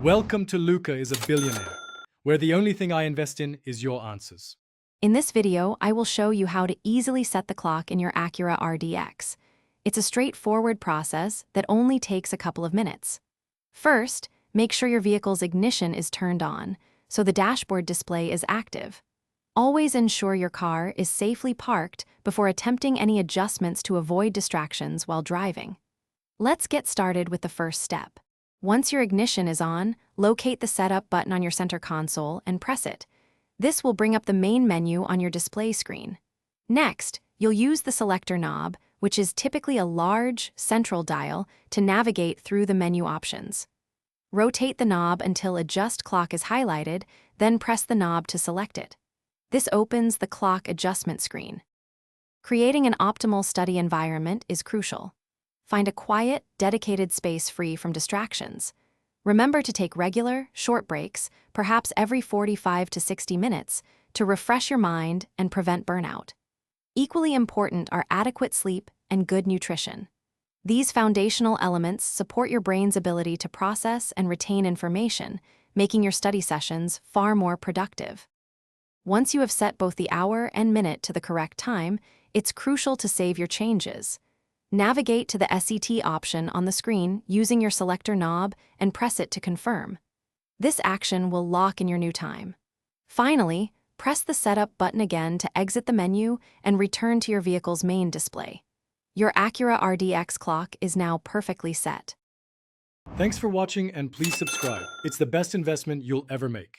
Welcome to Luca is a Billionaire, where the only thing I invest in is your answers. In this video, I will show you how to easily set the clock in your Acura RDX. It's a straightforward process that only takes a couple of minutes. First, make sure your vehicle's ignition is turned on, so the dashboard display is active. Always ensure your car is safely parked before attempting any adjustments to avoid distractions while driving. Let's get started with the first step. Once your ignition is on, locate the Setup button on your center console and press it. This will bring up the main menu on your display screen. Next, you'll use the selector knob, which is typically a large, central dial, to navigate through the menu options. Rotate the knob until Adjust Clock is highlighted, then press the knob to select it. This opens the clock adjustment screen. Creating an optimal study environment is crucial. Find a quiet, dedicated space free from distractions. Remember to take regular, short breaks, perhaps every 45 to 60 minutes, to refresh your mind and prevent burnout. Equally important are adequate sleep and good nutrition. These foundational elements support your brain's ability to process and retain information, making your study sessions far more productive. Once you have set both the hour and minute to the correct time, it's crucial to save your changes. Navigate to the SET option on the screen using your selector knob and press it to confirm. This action will lock in your new time. Finally, press the Setup button again to exit the menu and return to your vehicle's main display. Your Acura RDX clock is now perfectly set. Thanks for watching and please subscribe. It's the best investment you'll ever make.